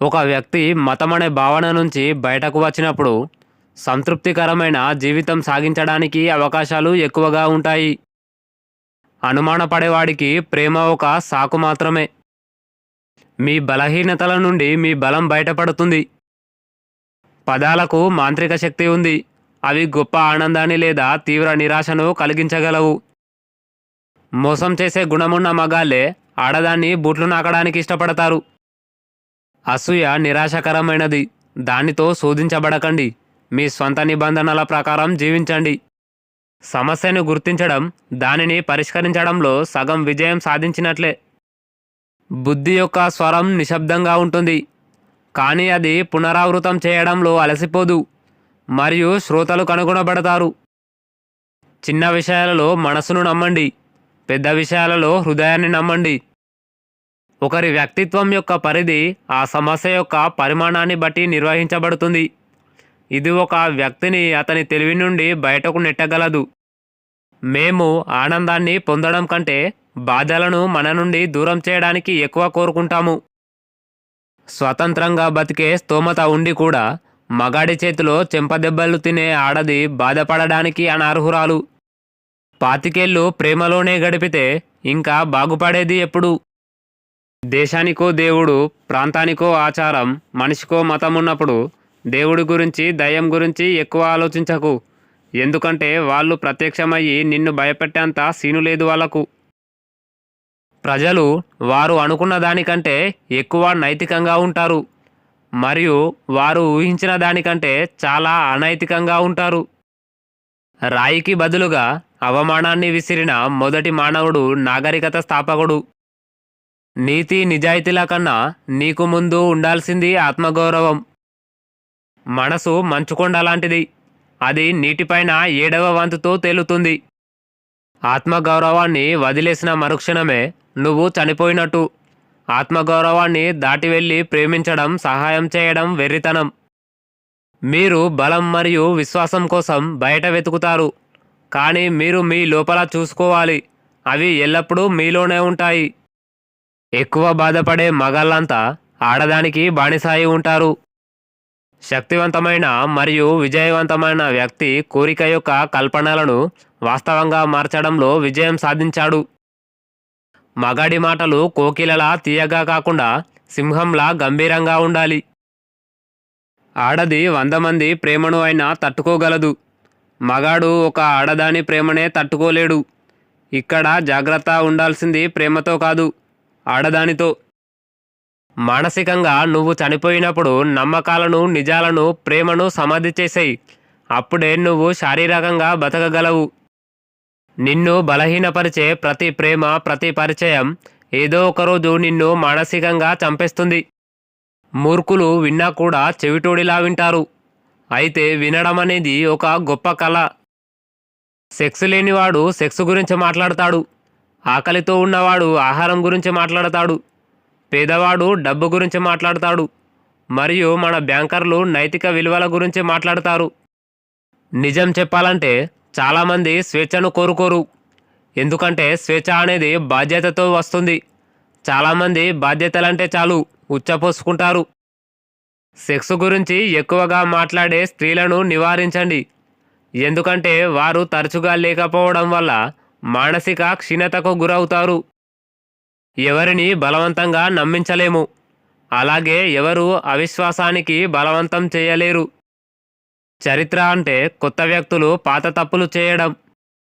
ఒక వ్యక్తి మతమనే భావన నుంచి బయటకు వచ్చినప్పుడు సంతృప్తికరమైన జీవితం సాగించడానికి అవకాశాలు ఎక్కువగా ఉంటాయి. అనుమానపడేవాడికి ప్రేమ ఒక సాకు మాత్రమే. మీ బలహీనతల నుండి మీ బలం బయటపడుతుంది. పదాలకు మాంత్రిక శక్తి ఉంది. అవి గొప్ప ఆనందాన్ని లేదా తీవ్ర నిరాశను కలిగించగలవు. మోసం చేసే గుణమున్న మగాళ్ళే ఆడదాన్ని బూట్లు నాకడానికి ఇష్టపడతారు. అసూయ నిరాశకరమైనది. దానితో శోధించబడకండి. మీ స్వంత నిబంధనల ప్రకారం జీవించండి. సమస్యను గుర్తించడం, దానిని పరిష్కరించడంలో సగం విజయం సాధించినట్లే. బుద్ధి యొక్క స్వరం నిశ్శబ్దంగా ఉంటుంది, కానీ అది పునరావృతం చేయడంలో అలసిపోదు మరియు శ్రోతలు కనుగొనబడతారు. చిన్న విషయాలలో మనసును నమ్మండి, పెద్ద విషయాలలో హృదయాన్ని నమ్మండి. ఒకరి వ్యక్తిత్వం యొక్క పరిధి ఆ సమస్య యొక్క పరిమాణాన్ని బట్టి నిర్వహించబడుతుంది. ఇది ఒక వ్యక్తిని అతని తెలివి నుండి బయటకు నెట్టగలదు. మేము ఆనందాన్ని పొందడం కంటే బాధలను మన నుండి దూరం చేయడానికి ఎక్కువ కోరుకుంటాము. స్వతంత్రంగా బతికే స్తోమత ఉండి కూడా మగాడి చేతిలో చెంపదెబ్బలు తినే ఆడది బాధపడడానికి అనర్హురాలు. 25 ఏళ్ళు ప్రేమలోనే గడిపితే ఇంకా బాగుపడేది ఎప్పుడు? దేశానికో దేవుడు, ప్రాంతానికో ఆచారం, మనిషికో మతం ఉన్నప్పుడు దేవుడి గురించి, దయ్యం గురించి ఎక్కువ ఆలోచించకు. ఎందుకంటే వాళ్ళు ప్రత్యక్షమయ్యి నిన్ను భయపెట్టేంత సీను లేదు వాళ్ళకు. ప్రజలు వారు అనుకున్న దానికంటే ఎక్కువ నైతికంగా ఉంటారు మరియు వారు ఊహించిన దానికంటే చాలా అనైతికంగా ఉంటారు. రాయికి బదులుగా అవమానాన్ని విసిరిన మొదటి మానవుడు నాగరికత స్థాపకుడు. నీతి నిజాయితీల కన్నా నీకు ముందు ఉండాల్సింది ఆత్మగౌరవం. మనసు మంచుకొండ లాంటిది. అది నీటిపైన 7వ వంతుతో తేలుతుంది. ఆత్మగౌరవాన్ని వదిలేసిన మరుక్షణమే నువ్వు చనిపోయినట్టు. ఆత్మగౌరవాన్ని దాటి వెళ్ళి ప్రేమించడం, సహాయం చేయడం వెర్రితనం. మీరు బలం మరియు విశ్వాసం కోసం బయట వెతుకుతారు, కానీ మీరు మీ లోపల చూసుకోవాలి. అవి ఎల్లప్పుడూ మీలోనే ఉంటాయి. ఎక్కువ బాధపడే మగాళ్ళంతా ఆడదానికి బానిసాయి ఉంటారు. శక్తివంతమైన మరియు విజయవంతమైన వ్యక్తి కోరిక యొక్క కల్పనలను వాస్తవంగా మార్చడంలో విజయం సాధించాడు. మగాడి మాటలు కోకిలలా తీయగా కాకుండా సింహంలా గంభీరంగా ఉండాలి. ఆడది 100 మంది ప్రేమను అయినా తట్టుకోగలదు. మగాడు ఒక ఆడదాని ప్రేమనే తట్టుకోలేడు. ఇక్కడ జాగ్రత్త ఉండాల్సింది ప్రేమతో కాదు, ఆడదానితో. మానసికంగా నువ్వు చనిపోయినప్పుడు నమ్మకాలను, నిజాలను, ప్రేమను సమాధి చేసేయి. అప్పుడే నువ్వు శారీరకంగా బతకగలవు. నిన్ను బలహీనపరిచే ప్రతి ప్రేమ, ప్రతి పరిచయం ఏదో ఒకరోజు నిన్ను మానసికంగా చంపేస్తుంది. మూర్ఖులు విన్నా కూడా చెవిటోడిలా వింటారు. అయితే వినడం అనేది ఒక గొప్ప కళ. సెక్స్ లేనివాడు సెక్స్ గురించి మాట్లాడతాడు. ఆకలితో ఉన్నవాడు ఆహారం గురించి మాట్లాడతాడు. పేదవాడు డబ్బు గురించి మాట్లాడతాడు. మరియు మన బ్యాంకర్లు నైతిక విలువల గురించి మాట్లాడతారు. నిజం చెప్పాలంటే చాలామంది స్వేచ్ఛను కోరుకోరు. ఎందుకంటే స్వేచ్ఛ అనేది బాధ్యతతో వస్తుంది. చాలామంది బాధ్యతలంటే చాలు ఉచ్చపోసుకుంటారు. సెక్స్ గురించి ఎక్కువగా మాట్లాడే స్త్రీలను నివారించండి. ఎందుకంటే వారు తరచుగా లేకపోవడం వల్ల మానసిక క్షీణతకు గురవుతారు. ఎవరిని బలవంతంగా నమ్మించలేము, అలాగే ఎవరు అవిశ్వాసానికి బలవంతం చేయలేరు. చరిత్ర అంటే కొత్త వ్యక్తులు పాత తప్పులు చేయడం,